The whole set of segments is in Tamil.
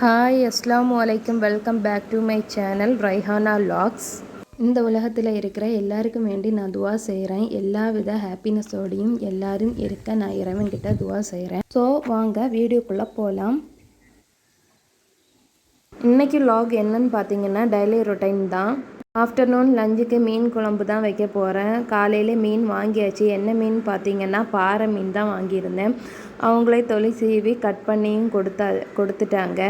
ஹாய் அஸ்ஸலாமு அலைக்கும். Welcome back to my channel Raihana vlogs. இந்த உலகத்தில் இருக்கிற எல்லாருக்கும் வேண்டி நான் துவா செய்கிறேன். எல்லா வித ஹாப்பினஸோடையும் எல்லாரும் இருக்க நான் இறைவன்கிட்ட துவா செய்கிறேன். ஸோ வாங்க வீடியோக்குள்ளே போகலாம். இன்றைக்கி வ்ளாக் என்னன்னு பார்த்தீங்கன்னா டெய்லி ரொட்டைன் தான். ஆஃப்டர்நூன் லஞ்சுக்கு மீன் குழம்பு தான் வைக்க போகிறேன். காலையில் மீன் வாங்கியாச்சு. என்ன மீன் பார்த்தீங்கன்னா பாறை மீன் தான் வாங்கியிருந்தேன். அவங்களே தொழில் சீவி கட் பண்ணியும் கொடுத்துட்டாங்க.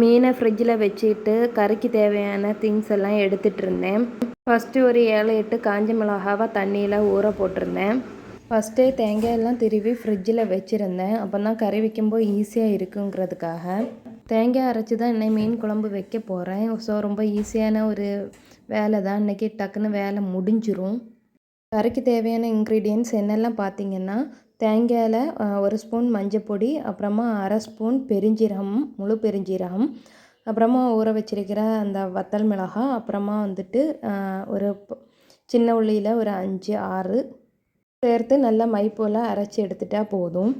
மீனை ஃப்ரிட்ஜில் வச்சுட்டு கறிக்கு தேவையான திங்ஸ் எல்லாம் எடுத்துகிட்டு இருந்தேன். ஃபஸ்ட்டு ஒரு 7-8 காஞ்ச மிளகாவை தண்ணியில் ஊற போட்டிருந்தேன். ஃபஸ்ட்டே தேங்காயெல்லாம் திருவி ஃப்ரிட்ஜில் வச்சுருந்தேன். அப்போ தான் கறி வைக்கும்போது ஈஸியாக இருக்குங்கிறதுக்காக தேங்காய் அரைச்சி தான் இன்னைக்கு மீன் குழம்பு வைக்க போகிறேன். ஸோ ரொம்ப ஈஸியான ஒரு வேலை தான். இன்றைக்கி டக்குன்னு வேலை முடிஞ்சிரும். கறிக்கு தேவையான இன்க்ரீடியன்ட்ஸ் என்னெல்லாம் பார்த்தீங்கன்னா தேங்காயில் 1 ஸ்பூன் மஞ்சப்பொடி, அப்புறமா 1/2 ஸ்பூன் பெருஞ்சீரகம், முழு பெருஞ்சீரகம், அப்புறமா ஊற வச்சிருக்கிற அந்த வத்தல் மிளகாய், அப்புறமா வந்துட்டு ஒரு சின்ன உள்ளியில் ஒரு 5-6 சேர்த்து நல்லா மை போல் அரைச்சி எடுத்துட்டால் போதும்.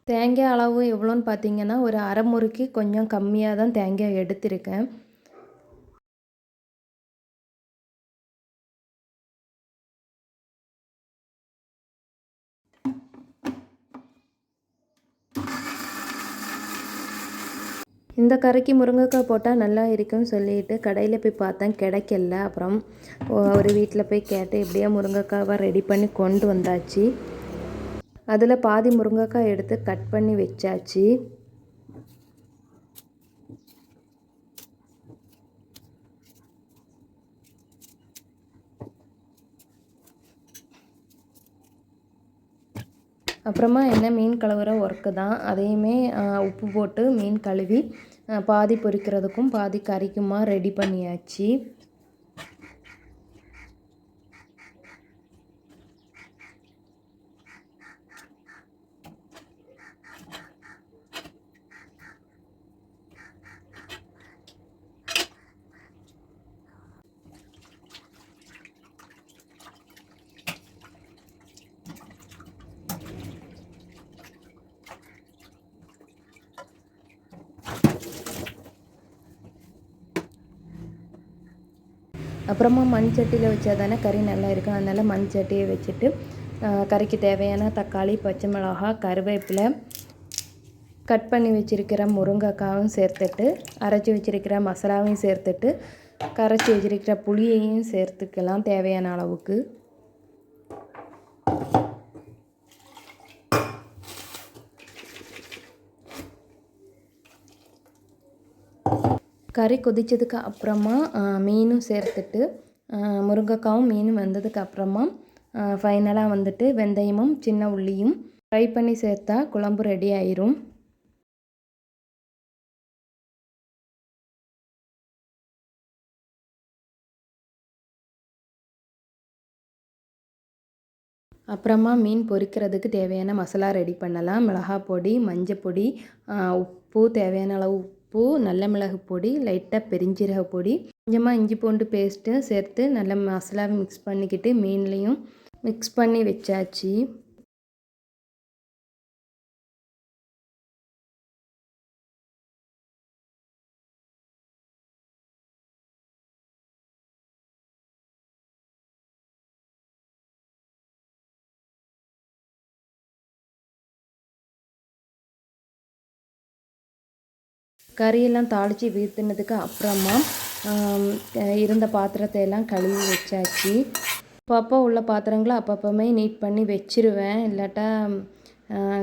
தேங்காய் அளவு எவ்வளோன்னு பார்த்தீங்கன்னா ஒரு அரை முறுக்கு கொஞ்சம் கம்மியாக தான் தேங்காய் எடுத்திருக்கேன். இந்த கறிக்கு முருங்கைக்காய் போட்டால் நல்லா இருக்குன்னு சொல்லிட்டு கடையில் போய் பார்த்தேன், கிடைக்கல. அப்புறம் ஒரு வீட்டில் போய் கேட்டு எப்படியா முருங்கைக்காவை ரெடி பண்ணி கொண்டு வந்தாச்சு. அதில் பாதி முருங்கைக்காய் எடுத்து கட் பண்ணி வச்சாச்சு. அப்புறமா என்ன மீன் கழுவுற ஒர்க்கு தான். அதையுமே உப்பு போட்டு மீன் கழுவி பாதி பொரிக்கிறதுக்கும் பாதி கறிக்குமா ரெடி பண்ணியாச்சு. அப்புறமா மண் சட்டியில் வச்சா தானே கறி நல்லா இருக்கும். அதனால் மண் சட்டியை வச்சுட்டு கறிக்கு தேவையான தக்காளி, பச்சை மிளகாய், கருவேப்பிலை, கட் பண்ணி வச்சுருக்கிற முருங்கைக்காயும் சேர்த்துட்டு அரைச்சி வச்சுருக்கிற மசாலாவையும் சேர்த்துட்டு கரைச்சி வச்சுருக்கிற புளியையும் சேர்த்துக்கலாம் தேவையான அளவுக்கு. கறி கொதித்ததுக்கு அப்புறமா மீனும் சேர்த்துட்டு முருங்கைக்காவும் மீனும் வெந்ததுக்கு அப்புறமா ஃபைனலாக வந்துட்டு வெந்தயமும் சின்ன உள்ளியும் ஃப்ரை பண்ணி சேர்த்தா குழம்பு ரெடி ஆயிரும். அப்புறமா மீன் பொரிக்கிறதுக்கு தேவையான மசாலா ரெடி பண்ணலாம். மிளகாய் பொடி, மஞ்சள் பொடி, உப்பு, தேவையான அளவு உப்பு, நல்ல மிளகு பொடி, லைட்டாக பெருஞ்சீரக பொடி, கொஞ்சமாக இஞ்சி பூண்டு பேஸ்ட்டு சேர்த்து நல்ல மசாலாவை மிக்ஸ் பண்ணிக்கிட்டு மீன்லேயும் மிக்ஸ் பண்ணி வச்சாச்சு. கறியெல்லாம் தாளித்து வீழ்த்தினதுக்கு அப்புறமா இருந்த பாத்திரத்தை எல்லாம் கழுவி வச்சாச்சு. அப்பப்போ உள்ள பாத்திரங்களை அப்பப்போமே நீட் பண்ணி வச்சிருவேன். இல்லாட்டா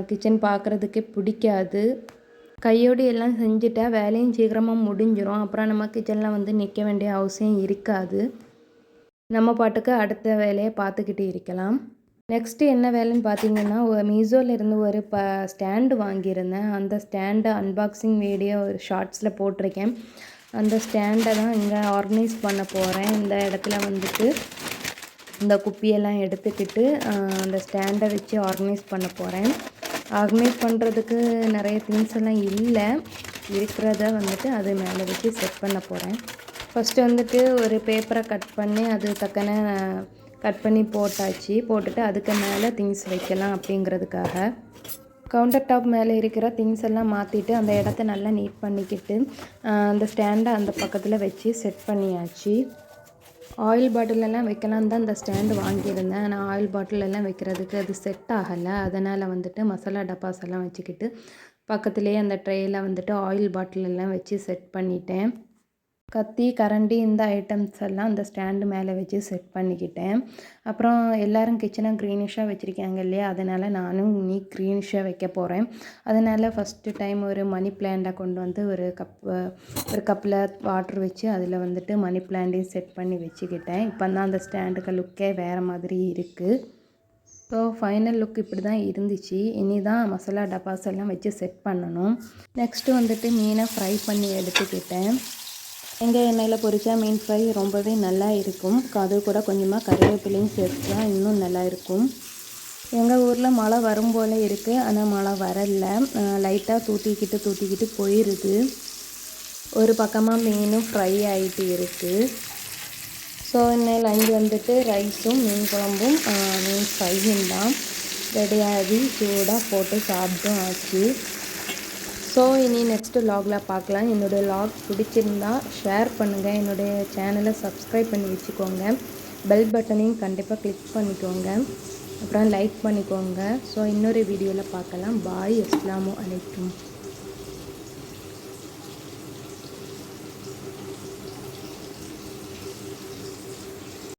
கிச்சன் பார்க்குறதுக்கே பிடிக்காது. கையோடு எல்லாம் செஞ்சுட்டா வேலையும் சீக்கிரமாக முடிஞ்சிடும். அப்புறம் நம்ம கிச்சனில் வந்து நிற்க வேண்டிய அவசியம் இருக்காது. நம்ம பாட்டுக்கு அடுத்த வேலையை பார்த்துக்கிட்டு இருக்கலாம். நெக்ஸ்ட்டு என்ன வேலைன்னு பார்த்தீங்கன்னா மீஷோவில் இருந்து ஒரு ஸ்டாண்டு வாங்கியிருந்தேன். அந்த ஸ்டாண்டை அன்பாக்சிங் வீடியோ ஒரு ஷார்ட்ஸில் போட்டிருக்கேன். அந்த ஸ்டாண்டை தான் இங்கே ஆர்கனைஸ் பண்ண போகிறேன். இந்த இடத்துல வந்துட்டு இந்த குப்பியெல்லாம் எடுத்துக்கிட்டு அந்த ஸ்டாண்டை வச்சு ஆர்கனைஸ் பண்ண போகிறேன். ஆர்கனைஸ் பண்ணுறதுக்கு நிறைய திங்ஸ் எல்லாம் இல்லை, இருக்கிறத வந்துட்டு அது மேலே வச்சு செட் பண்ண போகிறேன். ஃபஸ்ட்டு வந்துட்டு ஒரு பேப்பரை கட் பண்ணி அது தக்கன கட் பண்ணி போட்டாச்சு. போட்டுட்டு அதுக்கு மேலே திங்ஸ் வைக்கலாம் அப்படிங்கிறதுக்காக கவுண்டர் டாப் மேலே இருக்கிற திங்ஸ் எல்லாம் மாற்றிட்டு அந்த இடத்த நல்லா நீட் பண்ணிக்கிட்டு அந்த ஸ்டாண்டை அந்த பக்கத்தில் வச்சு செட் பண்ணியாச்சு. ஆயில் பாட்டிலெல்லாம் வைக்கலான்னு தான் அந்த ஸ்டாண்டு வாங்கியிருந்தேன். ஆனால் ஆயில் பாட்டிலெல்லாம் வைக்கிறதுக்கு அது செட் ஆகலை. அதனால் வந்துட்டு மசாலா டப்பாஸ் எல்லாம் வச்சுக்கிட்டு பக்கத்துலேயே அந்த ட்ரேயில் வந்துட்டு ஆயில் பாட்டில் எல்லாம் வச்சு செட் பண்ணிட்டேன். கத்தி கரண்டி இந்த ஐட்டம்ஸ் எல்லாம் அந்த ஸ்டாண்டு மேலே வச்சு செட் பண்ணிக்கிட்டேன். அப்புறம் எல்லோரும் கிச்சனை க்ரீனிஷாக வச்சுருக்காங்க இல்லையா, அதனால் நானும் க்ரீனிஷாக வைக்க போகிறேன். அதனால் ஃபஸ்ட்டு டைம் ஒரு மணி பிளான்ட்டை கொண்டு வந்து ஒரு கப்பில் வாட்ரு வச்சு அதில் வந்துட்டு மணி பிளான்ட்டையும் செட் பண்ணி வச்சுக்கிட்டேன். இப்போ தான் அந்த ஸ்டாண்டுக்கு லுக்கே வேறு மாதிரி இருக்குது. ஸோ ஃபைனல் லுக் இப்படி தான் இருந்துச்சு. இனி தான் மசாலா டப்பாஸ் எல்லாம் வச்சு செட் பண்ணணும். நெக்ஸ்ட்டு வந்துட்டு மீனை ஃப்ரை பண்ணி எடுத்துக்கிட்டேன். வெங்காய எண்ணெயில் பொரிச்சா மீன் ஃப்ரை ரொம்பவே நல்லா இருக்கும். அது கூட கொஞ்சமாக கருவேப்பிலையும் சேர்த்தா இன்னும் நல்லா இருக்கும். எங்கள் ஊரில் மழை வரும் போல் இருக்குது, ஆனால் மழை வரல. லைட்டாக தூத்திக்கிட்டு போயிடுது. ஒரு பக்கமாக மீனும் ஃப்ரை ஆகிட்டு இருக்குது. ஸோ இன்னும் லஞ்சு வந்துட்டு ரைஸும் மீன் குழம்பும் மீன் ஃப்ரையும் தான் ரெடியாகி சூடாக போட்டு சாப்பிட்டும் ஆச்சு. ஸோ இனி நெக்ஸ்ட்டு வ்ளாகில் பார்க்கலாம். என்னுடைய வ்ளாக் பிடிச்சிருந்தா ஷேர் பண்ணுங்கள். என்னுடைய சேனலை சப்ஸ்கிரைப் பண்ணி வச்சுக்கோங்க. பெல் பட்டனையும் கண்டிப்பாக கிளிக் பண்ணிக்கோங்க. அப்புறம் லைக் பண்ணிக்கோங்க. ஸோ இன்னொரு வீடியோவில் பார்க்கலாம். பாய். அஸ்ஸலாமு அலைக்கும்.